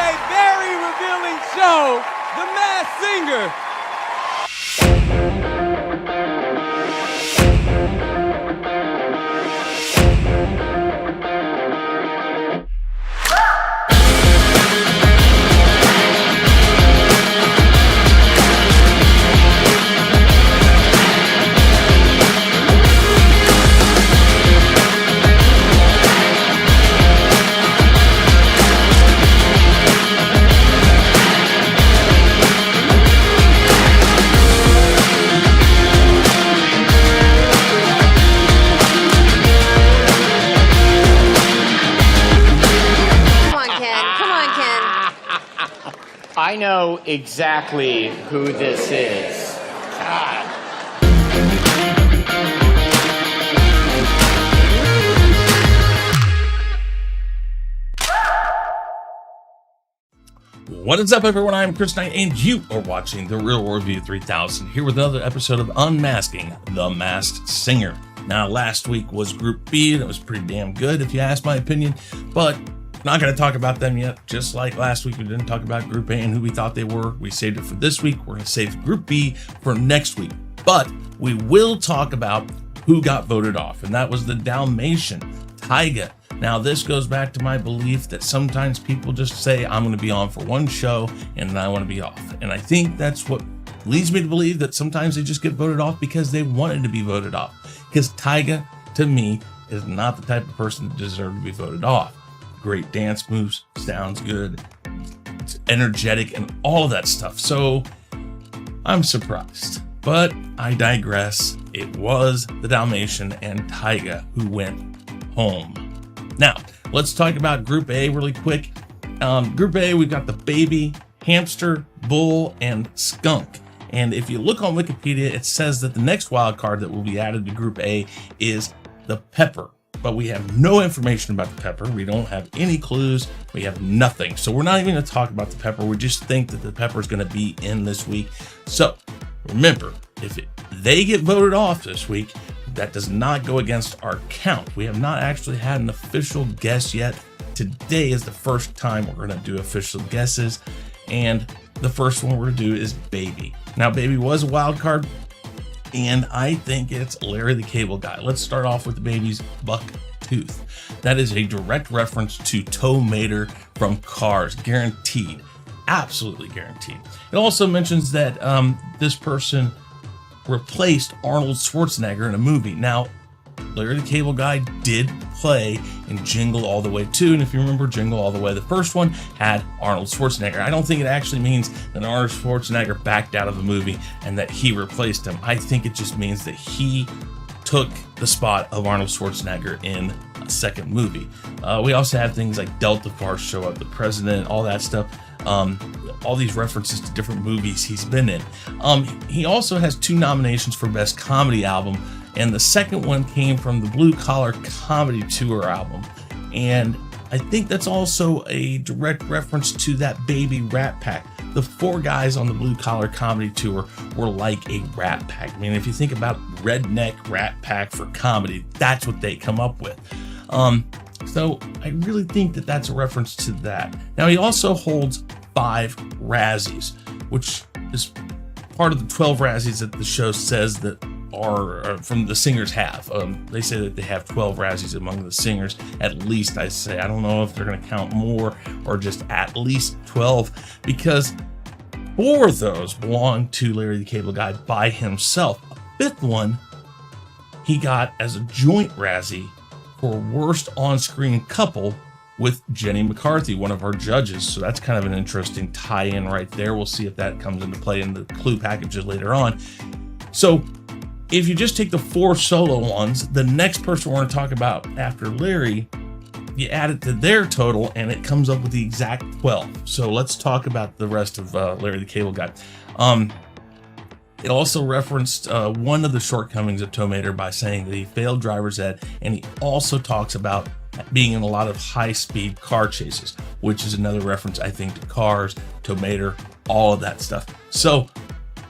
a very revealing show, The Masked Singer. I know exactly who this is. God. What is up, everyone? I'm Chris Knight, and you are watching The Real World View 3000, here with another episode of Unmasking the Masked Singer. Now, last week was Group B, and it was pretty damn good, if you ask my opinion, but not going to talk about them yet. Just like last week, we didn't talk about Group A and who we thought they were. We saved it for this week. We're going to save Group B for next week. But we will talk about who got voted off, and that was the Dalmatian, Tyga. Now, this goes back to my belief that sometimes people just say, I'm going to be on for one show, and then I want to be off. And I think that's what leads me to believe that sometimes they just get voted off because they wanted to be voted off. Because Tyga, to me, is not the type of person that deserves to be voted off. Great dance moves, sounds good, it's energetic, and all of that stuff. So I'm surprised, but I digress. It was the Dalmatian and Tyga who went home. Now, let's talk about Group A really quick. Group A, we've got the baby, hamster, bull, and skunk. And if you look on Wikipedia, it says that the next wild card that will be added to Group A is the pepper. But we have no information about the pepper. We don't have any clues. We have nothing. So we're not even going to talk about the pepper. We just think that the pepper is going to be in this week. So remember, if they get voted off this week, that does not go against our count. We have not actually had an official guess yet. Today is the first time we're going to do official guesses. And the first one we're going to do is Baby. Now, Baby was a wild card, and I think it's Larry the Cable Guy. Let's start off with the Baby's buck tooth. That is a direct reference to Tow Mater from Cars, guaranteed, absolutely guaranteed. It also mentions that this person replaced Arnold Schwarzenegger in a movie. Now, Larry the Cable Guy did play in Jingle All the Way 2, and if you remember Jingle All the Way, the first one had Arnold Schwarzenegger. I don't think it actually means that Arnold Schwarzenegger backed out of the movie and that he replaced him. I think it just means that he took the spot of Arnold Schwarzenegger in a second movie. We also have things like Delta Force show up, the president, all that stuff. All these references to different movies he's been in. He also has 2 nominations for Best Comedy Album, and the second one came from the Blue Collar Comedy Tour album. And I think that's also a direct reference to that Baby Rat Pack. The 4 guys on the Blue Collar Comedy Tour were like a rat pack. I mean, if you think about redneck rat pack for comedy, that's what they come up with. So I really think that that's a reference to that. Now, he also holds 5 Razzies, which is part of the 12 Razzies that the show says that are from the singers have. They say that they have 12 Razzies among the singers, at least. I say, I don't know if they're going to count more or just at least 12, because 4 of those belong to Larry the Cable Guy by himself. A 5th one he got as a joint Razzie for Worst On-Screen Couple with Jenny McCarthy, one of our judges. So that's kind of an interesting tie-in right there. We'll see if that comes into play in the clue packages later on. So if you just take the 4 solo ones, the next person we're going to talk about after Larry, you add it to their total and it comes up with the exact 12. So let's talk about the rest of Larry the Cable Guy. It also referenced one of the shortcomings of Tow Mater by saying that he failed driver's ed, and he also talks about being in a lot of high-speed car chases, which is another reference, I think, to Cars, Tow Mater, all of that stuff. So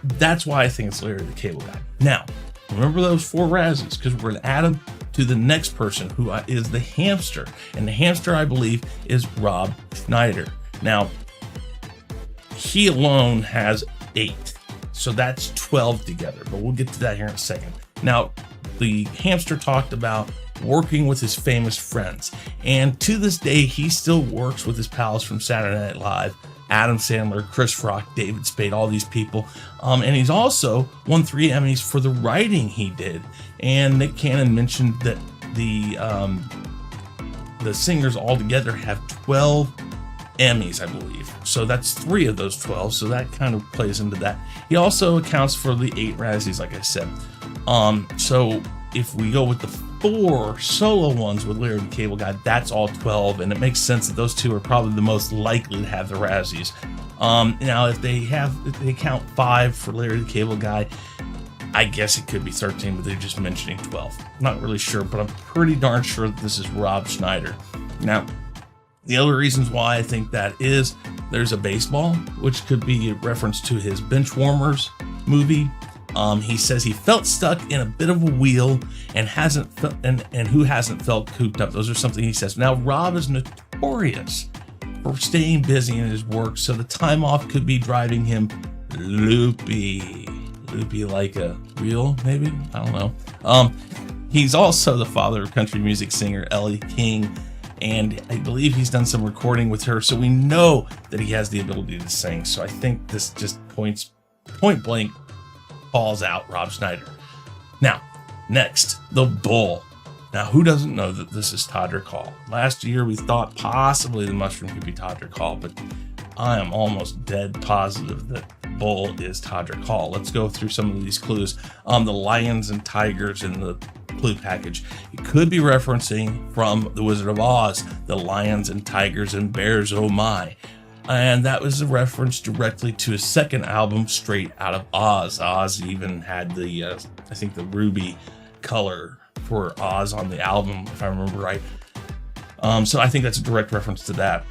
that's why I think it's Larry the Cable Guy. Now, remember those 4 Razzies, because we're going to add them to the next person, who is the hamster. And the hamster, I believe, is Rob Schneider. Now, he alone has 8. So that's 12 together, but we'll get to that here in a second. Now, the hamster talked about working with his famous friends. And to this day, he still works with his pals from Saturday Night Live, Adam Sandler, Chris Rock, David Spade, all these people. And he's also won 3 Emmys for the writing he did. And Nick Cannon mentioned that the singers all together have 12 Emmys, I believe. So that's 3 of those 12. So that kind of plays into that. He also accounts for the 8 Razzies, like I said. So if we go with the 4 solo ones with Larry the Cable Guy, that's all 12, and it makes sense that those 2 are probably the most likely to have the Razzies. Now, if they count 5 for Larry the Cable Guy, I guess it could be 13, but they're just mentioning 12. Not really sure, but I'm pretty darn sure that this is Rob Schneider. Now, the other reasons why I think that is, there's a baseball, which could be a reference to his Benchwarmers movie. He says he felt stuck in a bit of a wheel and who hasn't felt cooped up. Those are something he says. Now, Rob is notorious for staying busy in his work, so the time off could be driving him loopy like a wheel, maybe? I don't know. He's also the father of country music singer Ellie King, and I believe he's done some recording with her, so we know that he has the ability to sing. So I think this just point blank calls out Rob Schneider. Now, next, the Bull. Now, who doesn't know that this is Todrick Hall? Last year, we thought possibly the mushroom could be Todrick Hall, but I am almost dead positive that Bull is Todrick Hall. Let's go through some of these clues. The lions and tigers in the clue package. It could be referencing from The Wizard of Oz, the lions and tigers and bears, oh my. And that was a reference directly to his second album, Straight Out of Oz. Oz even had the, I think, the ruby color for Oz on the album, if I remember right. So I think that's a direct reference to that.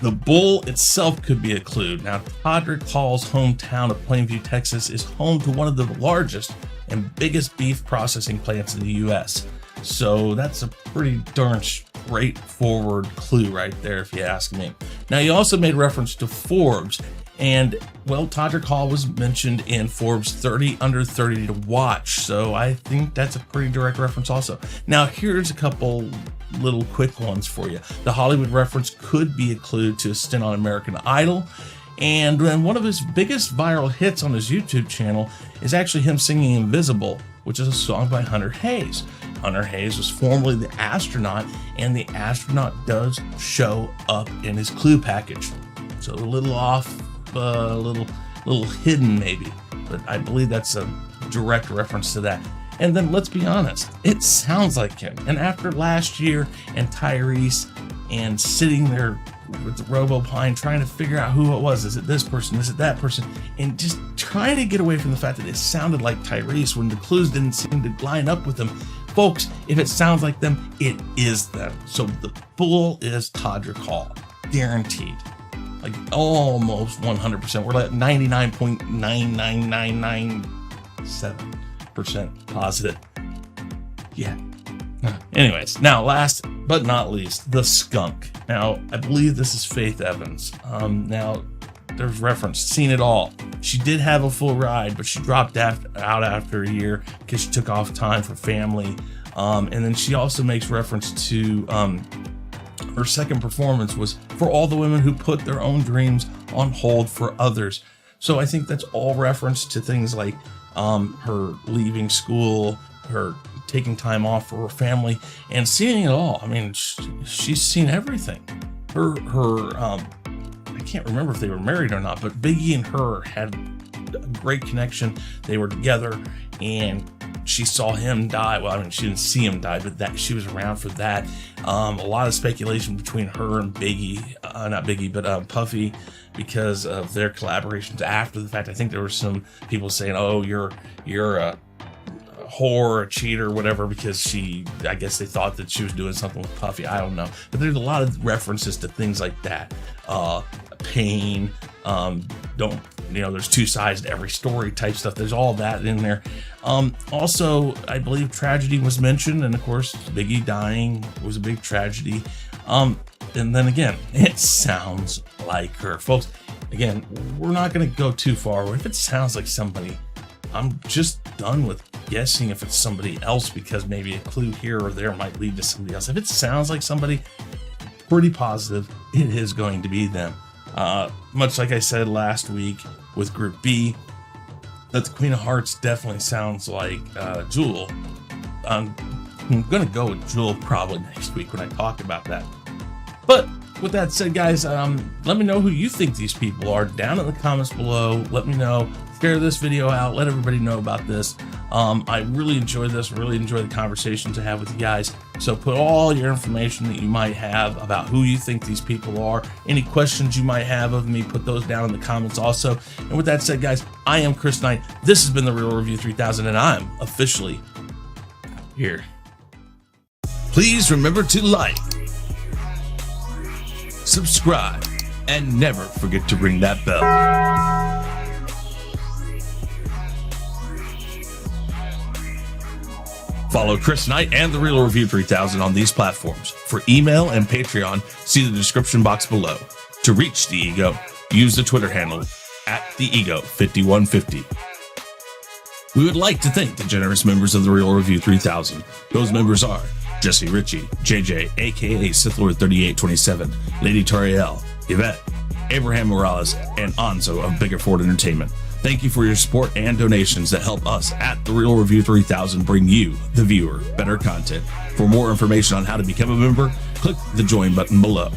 The bull itself could be a clue. Now, Todrick Hall's hometown of Plainview, Texas is home to one of the largest and biggest beef processing plants in the U.S. So that's a pretty darn straightforward clue right there, if you ask me. Now, you also made reference to Forbes, and, well, Todrick Hall was mentioned in Forbes 30 Under 30 to Watch, so I think that's a pretty direct reference also. Now, here's a couple little quick ones for you. The Hollywood reference could be a clue to a stint on American Idol, and one of his biggest viral hits on his YouTube channel is actually him singing Invisible, which is a song by Hunter Hayes. Hunter Hayes was formerly the astronaut, and the astronaut does show up in his clue package. So a little off, a little hidden maybe, but I believe that's a direct reference to that. And then let's be honest, it sounds like him. And after last year and Tyrese and sitting there with the RoboPine trying to figure out who it was, is it this person, is it that person, and just trying to get away from the fact that it sounded like Tyrese when the clues didn't seem to line up with them. Folks, if it sounds like them, it is them. So the bull is Todrick Hall, guaranteed. Like almost 100%. We're at 99.99997% positive. Yeah. Anyways, now last but not least, the skunk. Now, I believe this is Faith Evans. Now, there's reference, seen it all. She did have a full ride, but she dropped out after a year because she took off time for family. And then she also makes reference to her second performance was for all the women who put their own dreams on hold for others. So I think that's all reference to things like her leaving school, her taking time off for her family, and seeing it all. I mean, she's seen everything. Her I can't remember if they were married or not, but Biggie and her had a great connection. They were together, and she saw him die. Well, I mean, she didn't see him die, but that she was around for that. A lot of speculation between her and Biggie, not Biggie, but Puffy, because of their collaborations after the fact. I think there were some people saying, "Oh, you're a whore, a cheater, whatever," because I guess they thought that she was doing something with Puffy. I don't know, but there's a lot of references to things like that. Pain, there's two sides to every story type stuff. There's all that in there. Also, I believe tragedy was mentioned, and of course, Biggie dying was a big tragedy. And then again, it sounds like her. Folks, again, we're not going to go too far. If it sounds like somebody, I'm just done with guessing if it's somebody else, because maybe a clue here or there might lead to somebody else. If it sounds like somebody, pretty positive it is going to be them. Much like I said last week with Group B, that the Queen of Hearts definitely sounds like Jewel. I'm going to go with Jewel probably next week when I talk about that. But with that said, guys, let me know who you think these people are down in the comments below. Let me know. Share this video out. Let everybody know about this. I really enjoyed this. Really enjoyed the conversations I have with you guys. So put all your information that you might have about who you think these people are. Any questions you might have of me, put those down in the comments also. And with that said, guys, I am Chris Knight. This has been The Real Review 3000, and I'm officially here. Please remember to like, subscribe, and never forget to ring that bell. Follow Chris Knight and The Real Review 3000 on these platforms. For email and Patreon, see the description box below. To reach the Ego, use the Twitter handle @TheEgo5150. We would like to thank the generous members of The Real Review 3000. Those members are Jesse Ritchie, JJ, aka SithLord3827, Lady Toriel, Yvette, Abraham Morales, and Anzo of Bigger Ford Entertainment. Thank you for your support and donations that help us at The Real Review 3000 bring you, the viewer, better content. For more information on how to become a member, click the join button below.